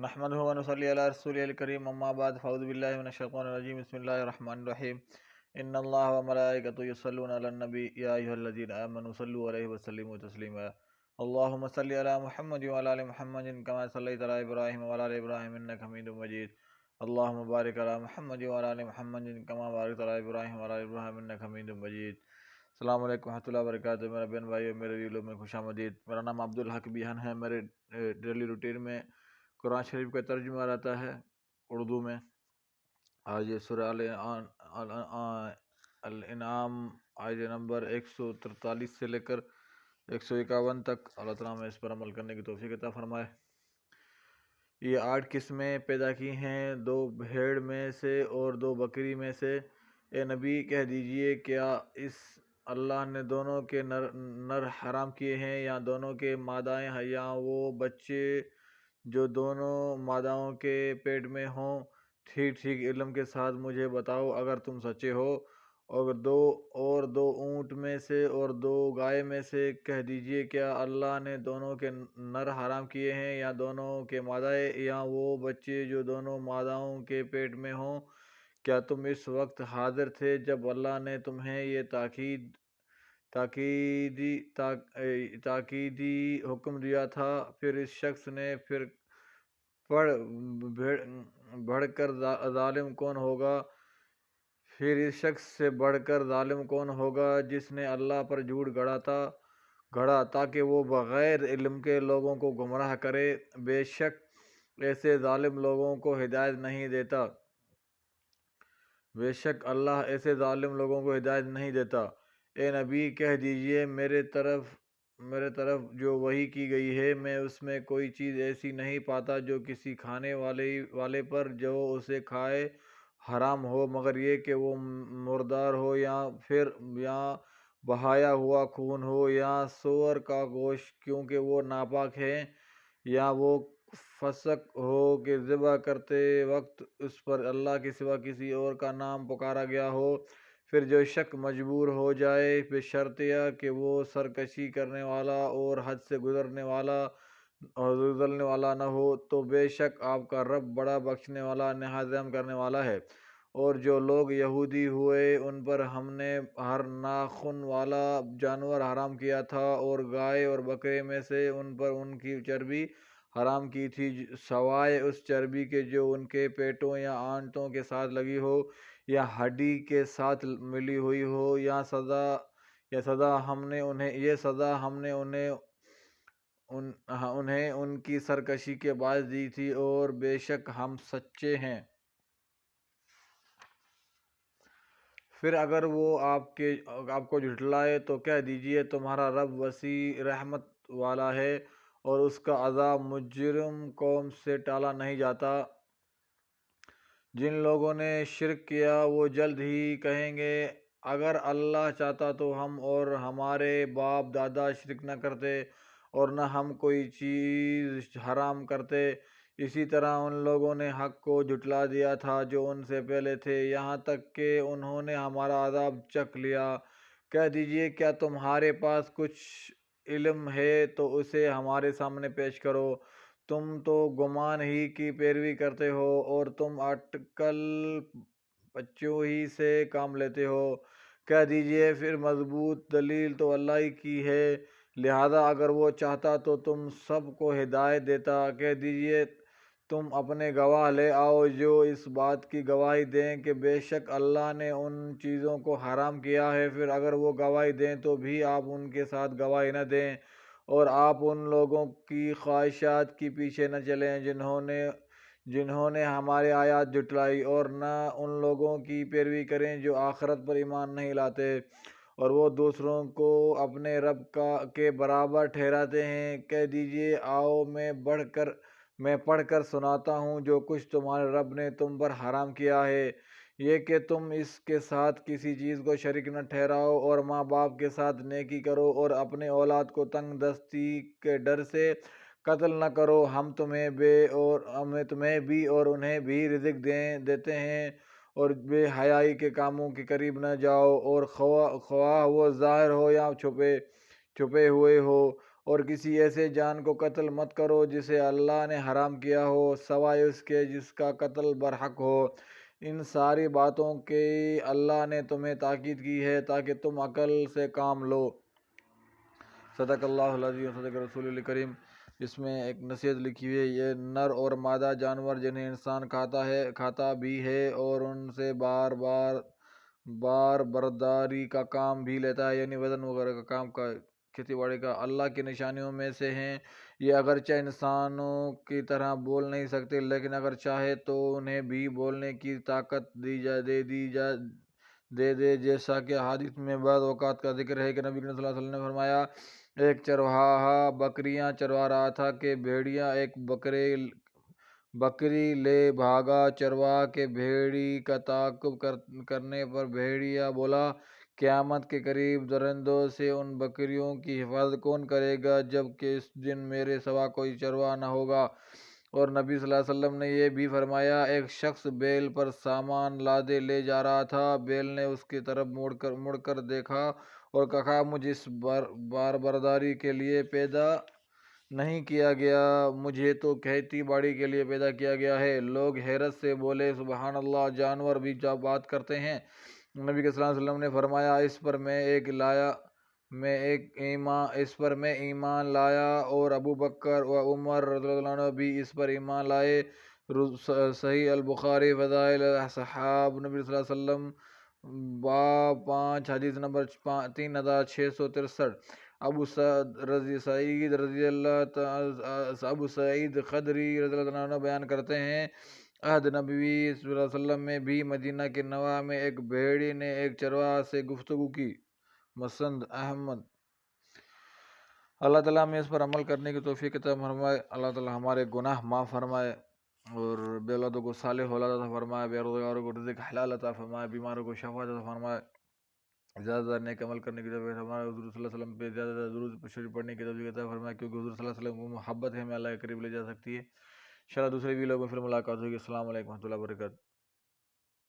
نحمده ونصلي على رسوله الكريم اما بعد فاعوذ بالله من الشيطان الرجيم بسم الله الرحمن الرحيم ان الله وملائكته يصلون على النبي يا ايها الذين امنوا صلوا عليه وسلموا تسليما اللهم صل على محمد وعلى ال محمد كما صليت على ابراهيم وعلى ال ابراهيم انك حميد مجيد اللهم بارك على محمد وعلى ال محمد كما باركت على ابراهيم وعلى ال ابراهيم انك حميد مجيد۔ السلام علیکم ورحمۃ اللہ وبرکاتہ۔ میرے بہن بھائیو، میرے ویلو میں خوش آمدید۔ میرا نام عبدالحق بیہن ہے۔ میرے ڈیلی روٹین میں قرآن شریف کا ترجمہ رہتا ہے اردو میں۔ آج سورہ الانعام آیت نمبر 143 سے لے کر 151 تک اللہ تعالیٰ میں اس پر عمل کرنے کی توفیق عطا فرمائے۔ یہ 8 قسمیں پیدا کی ہیں، 2 بھیڑ میں سے اور 2 بکری میں سے۔ اے نبی کہہ دیجئے، کیا اس اللہ نے دونوں کے نر حرام کیے ہیں یا دونوں کے مادائیں یا وہ بچے جو دونوں ماداؤں کے پیٹ میں ہوں؟ ٹھیک ٹھیک علم کے ساتھ مجھے بتاؤ اگر تم سچے ہو۔ اور 2 اونٹ میں سے اور 2 گائے میں سے کہہ دیجئے، کیا اللہ نے دونوں کے نر حرام کیے ہیں یا دونوں کے مادائیں یا وہ بچے جو دونوں ماداؤں کے پیٹ میں ہوں؟ کیا تم اس وقت حاضر تھے جب اللہ نے تمہیں یہ تاکیدی حکم دیا تھا؟ پھر اس شخص نے بڑھ کر ظالم کون ہوگا؟ پھر اس شخص سے بڑھ کر ظالم کون ہوگا جس نے اللہ پر جھوٹ گھڑا تاکہ وہ بغیر علم کے لوگوں کو گمراہ کرے۔ بے شک ایسے ظالم لوگوں کو ہدایت نہیں دیتا۔ بے شک اللہ ایسے ظالم لوگوں کو ہدایت نہیں دیتا۔ اے نبی کہہ دیجئے، میرے طرف جو وحی کی گئی ہے، میں اس میں کوئی چیز ایسی نہیں پاتا جو کسی کھانے والے پر جو اسے کھائے حرام ہو، مگر یہ کہ وہ مردار ہو یا بہایا ہوا خون ہو یا سور کا گوشت، کیونکہ وہ ناپاک ہے، یا وہ فسق ہو کہ ذبح کرتے وقت اس پر اللہ کے سوا کسی اور کا نام پکارا گیا ہو۔ پھر جو شخص مجبور ہو جائے بشرطیہ کہ وہ سرکشی کرنے والا اور حد سے گزرنے والا نہ ہو، تو بے شک آپ کا رب بڑا بخشنے والا نہایت رحم کرنے والا ہے۔ اور جو لوگ یہودی ہوئے ان پر ہم نے ہر ناخن والا جانور حرام کیا تھا، اور گائے اور بکرے میں سے ان پر ان کی چربی حرام کی تھی، سوائے اس چربی کے جو ان کے پیٹوں یا آنتوں کے ساتھ لگی ہو یا ہڈی کے ساتھ ملی ہوئی ہو۔ یہ سزا ہم نے انہیں ان کی سرکشی کے باعث دی تھی، اور بے شک ہم سچے ہیں۔ پھر اگر وہ آپ کو جھٹلائے تو کہہ دیجئے، تمہارا رب وسیع رحمت والا ہے اور اس کا عذاب مجرم قوم سے ٹالا نہیں جاتا۔ جن لوگوں نے شرک کیا وہ جلد ہی کہیں گے، اگر اللہ چاہتا تو ہم اور ہمارے باپ دادا شرک نہ کرتے اور نہ ہم کوئی چیز حرام کرتے۔ اسی طرح ان لوگوں نے حق کو جھٹلا دیا تھا جو ان سے پہلے تھے، یہاں تک کہ انہوں نے ہمارا عذاب چکھ لیا۔ کہہ دیجئے، کیا تمہارے پاس کچھ علم ہے تو اسے ہمارے سامنے پیش کرو، تم تو گمان ہی کی پیروی کرتے ہو اور تم اٹکل بچوں ہی سے کام لیتے ہو۔ کہہ دیجئے، پھر مضبوط دلیل تو اللہ ہی کی ہے، لہذا اگر وہ چاہتا تو تم سب کو ہدایت دیتا۔ کہہ دیجئے، تم اپنے گواہ لے آؤ جو اس بات کی گواہی دیں کہ بے شک اللہ نے ان چیزوں کو حرام کیا ہے۔ پھر اگر وہ گواہی دیں تو بھی آپ ان کے ساتھ گواہی نہ دیں، اور آپ ان لوگوں کی خواہشات کے پیچھے نہ چلیں جنہوں نے ہماری آیات جھٹلائی، اور نہ ان لوگوں کی پیروی کریں جو آخرت پر ایمان نہیں لاتے اور وہ دوسروں کو اپنے رب کے برابر ٹھہراتے ہیں۔ کہہ دیجئے، آؤ میں پڑھ کر سناتا ہوں جو کچھ تمہارے رب نے تم پر حرام کیا ہے، یہ کہ تم اس کے ساتھ کسی چیز کو شریک نہ ٹھہراؤ، اور ماں باپ کے ساتھ نیکی کرو، اور اپنے اولاد کو تنگ دستی کے ڈر سے قتل نہ کرو۔ ہم تمہیں بھی اور انہیں بھی رزق دیتے ہیں، اور بے حیائی کے کاموں کے قریب نہ جاؤ، اور خواہ وہ ظاہر ہو یا چھپے ہوئے ہو، اور کسی ایسے جان کو قتل مت کرو جسے اللہ نے حرام کیا ہو سوائے اس کے جس کا قتل برحق ہو۔ ان ساری باتوں کی اللہ نے تمہیں تاکید کی ہے تاکہ تم عقل سے کام لو۔ صدق اللہ العظیم، صدق رسول الکریم۔ اس میں ایک نصیحت لکھی ہوئی ہے، یہ نر اور مادہ جانور جنہیں انسان کھاتا بھی ہے اور ان سے بار برداری کا کام بھی لیتا ہے، یعنی وزن وغیرہ کا کام کا کھیتی باڑی کا، اللہ کی نشانیوں میں سے ہیں۔ یہ اگرچہ انسانوں کی طرح بول نہیں سکتے لیکن اگر چاہے تو انہیں بھی بولنے کی طاقت دے دے، جیسا کہ حدیث میں بعض اوقات کا ذکر ہے کہ نبی کریم صلی اللہ علیہ وسلم نے فرمایا، ایک چرواہا بکریاں چروا رہا تھا کہ بھیڑیا ایک بکری لے بھاگا۔ چرواہا کے بھیڑی کا تعاقب کرنے پر بھیڑیا بولا، قیامت کے قریب درندوں سے ان بکریوں کی حفاظت کون کرے گا جب کہ اس دن میرے سوا کوئی چرواہا نہ ہوگا۔ اور نبی صلی اللہ علیہ وسلم نے یہ بھی فرمایا، ایک شخص بیل پر سامان لادے لے جا رہا تھا، بیل نے اس کی طرف مڑ کر دیکھا اور کہا، مجھے اس بار برداری کے لیے پیدا نہیں کیا گیا، مجھے تو کھیتی باڑی کے لیے پیدا کیا گیا ہے۔ لوگ حیرت سے بولے، سبحان اللہ، جانور بھی بات کرتے ہیں؟ نبی صلی اللہ علیہ وسلم نے فرمایا، اس پر میں ایمان لایا اور ابو بکر و عمر رضی اللہ عنہ بھی اس پر ایمان لائے۔ صحیح البخاری فضائل اصحاب نبی صلی اللہ علیہ وسلم، باب 5، حدیث نمبر 3663۔ ابو سعید خدری رضی اللہ عنہ بیان کرتے ہیں، عہد نبوی صلی اللہ علیہ وسلم میں بھی مدینہ کے نواح میں ایک بھیڑی نے ایک چرواہا سے گفتگو کی۔ مسند احمد۔ اللہ تعالیٰ ہمیں اس پر عمل کرنے کی توفیق عطا فرمائے۔ اللہ تعالیٰ ہمارے گناہ معاف فرمائے اور بے اولادوں کو صالح اولاد عطا فرمائے، بے روزگاروں کو رزق حلال عطا فرمائے، بیماروں کو شفا عطا فرمائے، زیادہ زیادہ نیک عمل کرنے کی توفیق ہمارے حضور صلی اللہ علیہ وسلم پہ زیادہ زیادہ درود شریف پڑھنے کی توفیق عطا فرمائے، کیونکہ حضور صلی اللہ علیہ وسلم کو محبت ہے، ہمیں اللہ کے قریب لے جا سکتی ہے۔ انشاءاللہ دوسرے ویڈیو میں پھر ملاقات ہوگی۔ السلام علیکم و رحمۃ اللہ وبرکاتہ۔